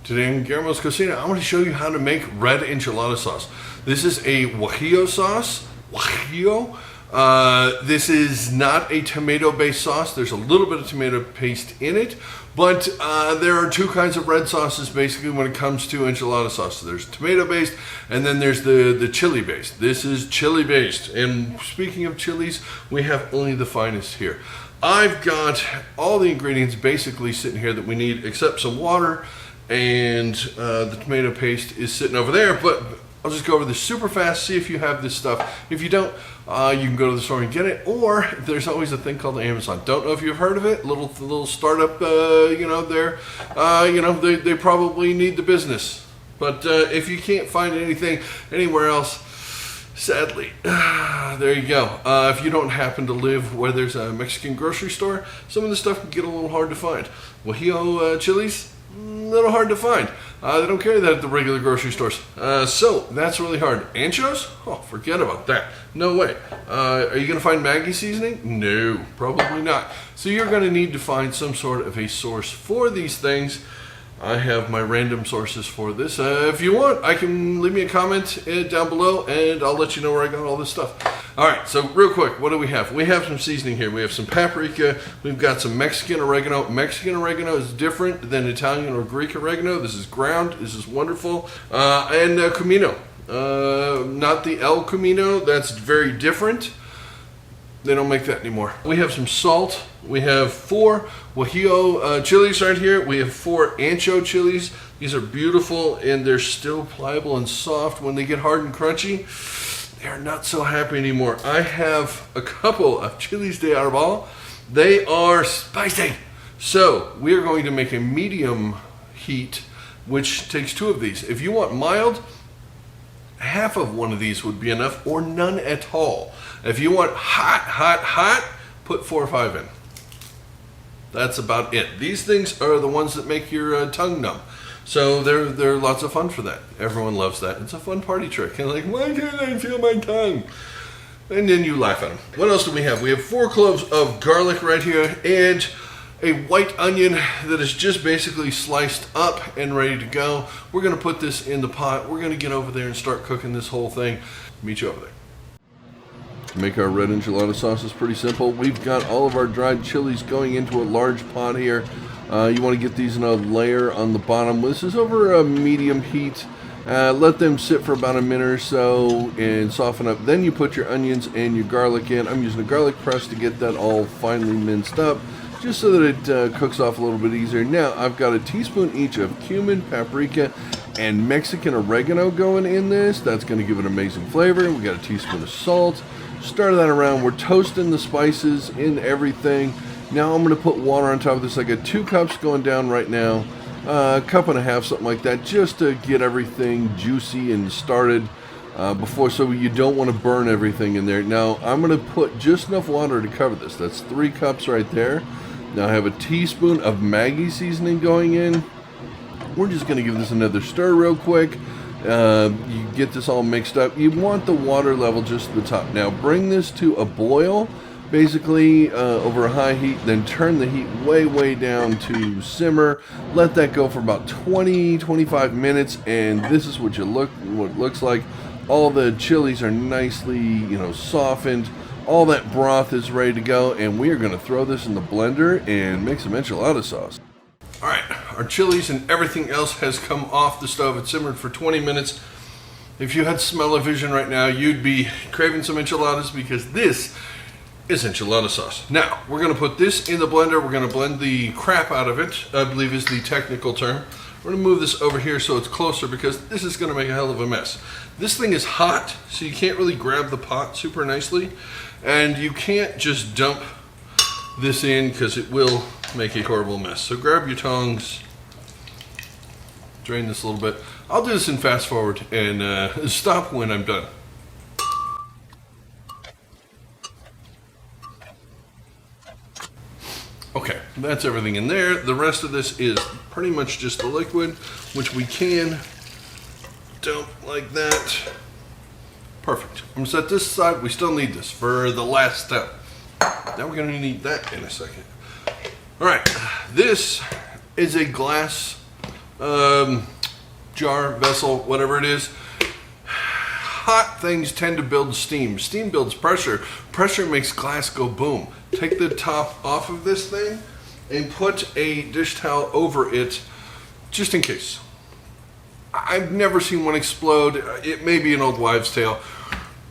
Today in Guillermo's Cocina, I'm going to show you how to make red enchilada sauce. This is a Guajillo sauce. Guajillo. This is not a tomato-based sauce. There's a little bit of tomato paste in it, but there are two kinds of red sauces basically when it comes to enchilada sauce. So there's tomato-based, and then there's the chili-based. This is chili-based, and speaking of chilies, we have only the finest here. I've got all the ingredients basically sitting here that we need, except some water, and the tomato paste is sitting over there, but I'll just go over this super fast, see if you have this stuff. If you don't, you can go to the store and get it, or there's always a thing called Amazon. Don't know if you've heard of it, little startup, they probably need the business. But if you can't find anything anywhere else, sadly, there you go. If you don't happen to live where there's a Mexican grocery store, some of the stuff can get a little hard to find. Guajillo chilies, a little hard to find. They don't carry that at the regular grocery stores. So that's really hard. Anchos? Oh, forget about that. No way. Are you going to find Maggi Seasoning? No, probably not. So you're going to need to find some sort of a source for these things. I have my random sources for this. If you want, I can leave me a comment down below and I'll let you know where I got all this stuff. Alright, so real quick, what do we have? We have some seasoning here. We have some paprika. We've got some Mexican oregano. Mexican oregano is different than Italian or Greek oregano. This is ground. This is wonderful. And Cumino. Not the El Camino. That's very different. They don't make that anymore. We have some salt. We have 4 Guajillo chilies right here. We have 4 Ancho Chiles. These are beautiful and they're still pliable and soft. When they get hard and crunchy, they're not so happy anymore. I have a couple of Chiles de Arbol. They are spicy. So we are going to make a medium heat, which takes 2 of these. If you want mild, half of one of these would be enough, or none at all. If you want hot, put 4 or 5 in. That's about it. These things are the ones that make your tongue numb. So they're lots of fun for that. Everyone loves that. It's a fun party trick. And like, why can't I feel my tongue? And then you laugh at them. What else do we have? We have 4 cloves of garlic right here and a white onion that is just basically sliced up and ready to go. We're going to put this in the pot. We're going to get over there and start cooking this whole thing. Meet you over there. To make our red enchilada sauce is pretty simple. We've got all of our dried chilies going into a large pot here. You want to get these in a layer on the bottom. This is over a medium heat. Let them sit for about a minute or so and soften up. Then you put your onions and your garlic in. I'm using a garlic press to get that all finely minced up, just so that it cooks off a little bit easier. Now I've got a teaspoon each of cumin, paprika, and Mexican oregano going in this. That's going to give it amazing flavor. We got a teaspoon of salt. Stir that around. We're toasting the spices in everything. Now I'm going to put water on top of this. I got 2 cups going down right now, a cup and a half, something like that, just to get everything juicy and started before, so you don't want to burn everything in there. Now I'm going to put just enough water to cover this. That's 3 cups right there. Now I have a teaspoon of Maggi Seasoning going in. We're just going to give this another stir real quick. You get this all mixed up. You want the water level just at the top. Now bring this to a boil, basically over a high heat, then turn the heat way down to simmer. Let that go for about 20-25 minutes, and this is what it looks like. All the chilies are nicely, softened. All that broth is ready to go, and we are going to throw this in the blender and make some enchilada sauce. Alright, our chilies and everything else has come off the stove. It simmered for 20 minutes. If you had smell-o-vision right now, you'd be craving some enchiladas, because this is enchilada sauce. Now, we're going to put this in the blender. We're going to blend the crap out of it, I believe is the technical term. We're going to move this over here so it's closer, because this is going to make a hell of a mess. This thing is hot, so you can't really grab the pot super nicely. And you can't just dump this in, because it will make a horrible mess. So grab your tongs, drain this a little bit. I'll do this in fast forward and stop when I'm done. Okay, that's everything in there. The rest of this is pretty much just the liquid, which we can dump like that. Perfect. I'm going to set this aside. We still need this for the last step. Now we're going to need that in a second. All right, this is a glass jar, vessel, whatever it is. Hot things tend to build steam. Steam builds pressure. Pressure makes glass go boom. Take the top off of this thing and put a dish towel over it, just in case. I've never seen one explode. It may be an old wives' tale,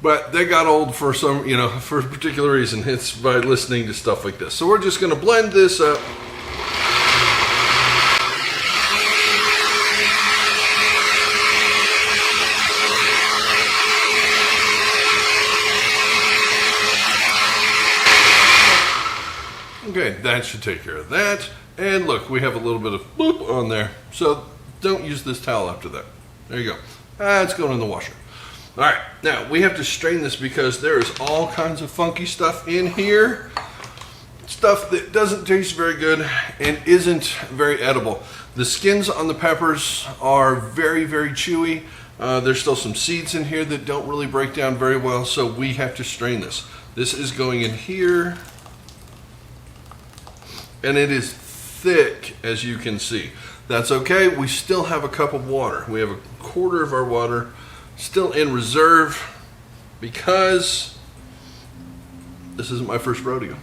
but they got old for some, for a particular reason. It's by listening to stuff like this. So we're just gonna blend this up. Okay, that should take care of that. And look, we have a little bit of bloop on there. So don't use this towel after that. There you go. It's going in the washer. All right, now we have to strain this because there is all kinds of funky stuff in here. Stuff that doesn't taste very good and isn't very edible. The skins on the peppers are very, very chewy. There's still some seeds in here that don't really break down very well, so we have to strain this. This is going in here. And it is thick, as you can see. That's okay. We still have a cup of water. We have a quarter of our water still in reserve because this isn't my first rodeo.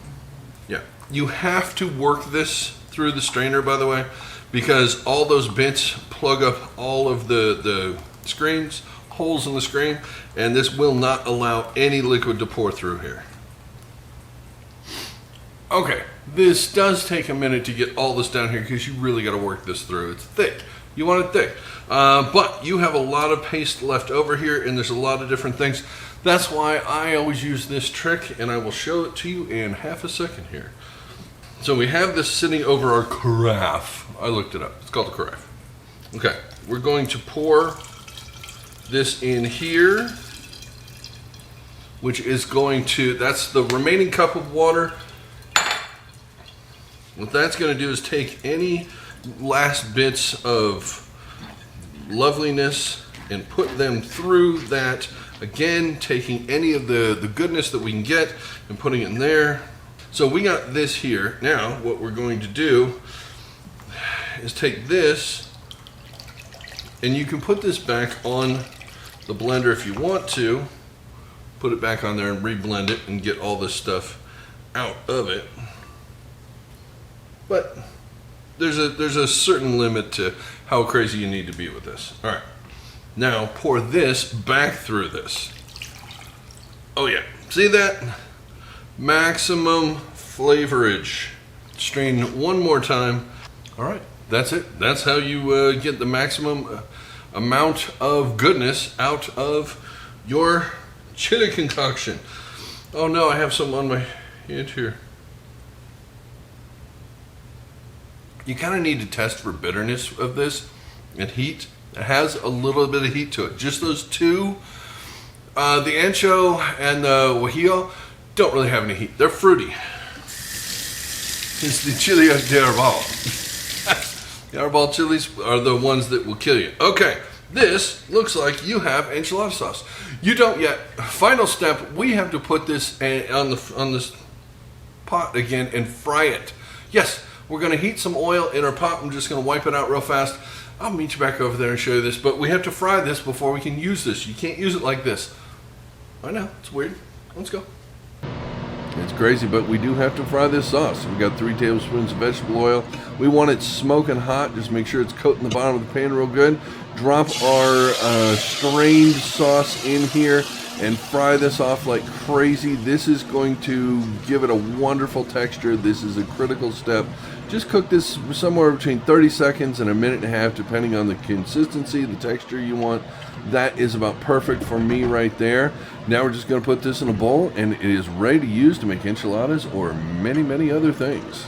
Yeah. You have to work this through the strainer, by the way, because all those bits plug up all of the screens, holes in the screen, and this will not allow any liquid to pour through here. Okay, this does take a minute to get all this down here because you really got to work this through. It's thick. You want it thick. But you have a lot of paste left over here, and there's a lot of different things. That's why I always use this trick, and I will show it to you in half a second here. So we have this sitting over our carafe. I looked it up. It's called a carafe. Okay, we're going to pour this in here, which is going to, that's the remaining cup of water. What that's going to do is take any last bits of loveliness and put them through that. Again, taking any of the goodness that we can get and putting it in there. So we got this here. Now, what we're going to do is take this, and you can put this back on the blender if you want to. Put it back on there and re-blend it and get all this stuff out of it. But there's a certain limit to how crazy you need to be with this. All right, now pour this back through this. Oh yeah, see that? Maximum flavorage. Strain one more time. All right, that's it. That's how you get the maximum amount of goodness out of your chili concoction. Oh no, I have some on my hand here. You kind of need to test for bitterness of this and heat. It has a little bit of heat to it. Just those two, the Ancho and the Guajillo, don't really have any heat. They're fruity. It's the Chile de Arbol. The Arbol chilies are the ones that will kill you. Okay, this looks like you have enchilada sauce. You don't yet. Final step, we have to put this on this pot again and fry it. Yes. We're going to heat some oil in our pot. I'm just going to wipe it out real fast. I'll meet you back over there and show you this, but we have to fry this before we can use this. You can't use it like this. I know, it's weird. Let's go. It's crazy, but we do have to fry this sauce. We got 3 tablespoons of vegetable oil. We want it smoking hot. Just make sure it's coating the bottom of the pan real good. Drop our strained sauce in here and fry this off like crazy. This is going to give it a wonderful texture. This is a critical step. Just cook this somewhere between 30 seconds and a minute and a half, depending on the consistency, the texture you want. That is about perfect for me right there. Now we're just going to put this in a bowl, and it is ready to use to make enchiladas or many, many other things.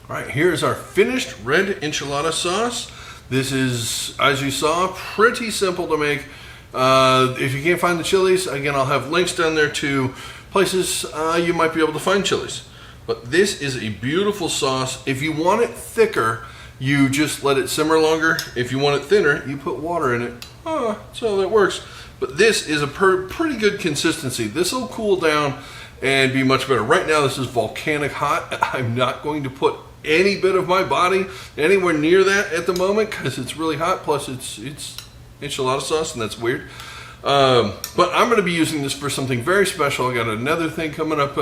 All right, here's our finished red enchilada sauce. This is, as you saw, pretty simple to make. If you can't find the chilies, again, I'll have links down there to places you might be able to find chilies. But this is a beautiful sauce. If you want it thicker, you just let it simmer longer. If you want it thinner, you put water in it. So that works. But this is a pretty good consistency. This will cool down and be much better. Right now, this is volcanic hot. I'm not going to put any bit of my body anywhere near that at the moment because it's really hot. Plus, it's enchilada sauce, and that's weird. But I'm going to be using this for something very special. I got another thing coming up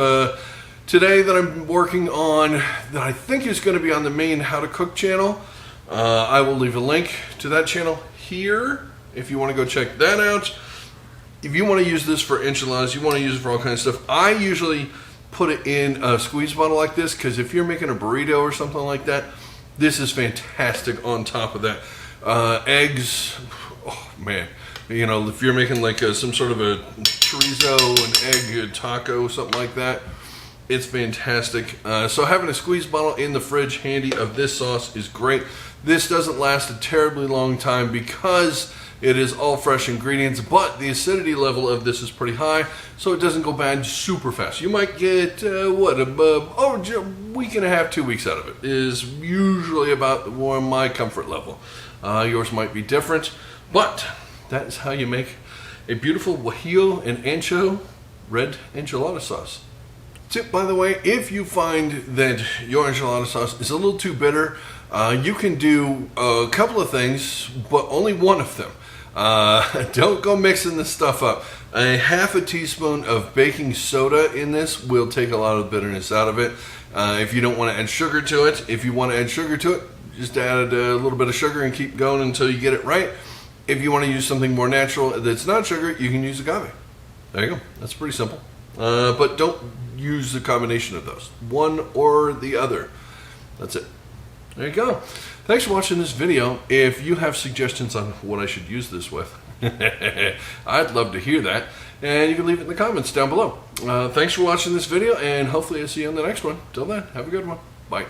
today that I'm working on that I think is going to be on the main How to Cook channel. I will leave a link to that channel here if you want to go check that out. If you want to use this for enchiladas, you want to use it for all kinds of stuff. I usually put it in a squeeze bottle like this because if you're making a burrito or something like that, this is fantastic on top of that. Eggs, oh man. You know, if you're making like some sort of a chorizo, an egg taco, something like that, it's fantastic. So having a squeeze bottle in the fridge handy of this sauce is great. This doesn't last a terribly long time because it is all fresh ingredients, but the acidity level of this is pretty high, so it doesn't go bad super fast. You might get, a week and a half, 2 weeks out of it is usually about my comfort level. Yours might be different, but that is how you make a beautiful Guajillo and Ancho red enchilada sauce. Tip, by the way, if you find that your enchilada sauce is a little too bitter, you can do a couple of things, but only one of them. Don't go mixing this stuff up. A half a teaspoon of baking soda in this will take a lot of bitterness out of it. If you don't want to add sugar to it, if you want to add sugar to it, just add a little bit of sugar and keep going until you get it right. If you want to use something more natural that's not sugar, you can use agave. There you go. That's pretty simple. But don't use the combination of those. One or the other. That's it. There you go. Thanks for watching this video. If you have suggestions on what I should use this with, I'd love to hear that. And you can leave it in the comments down below. Thanks for watching this video, and hopefully I'll see you on the next one. Till then, have a good one. Bye.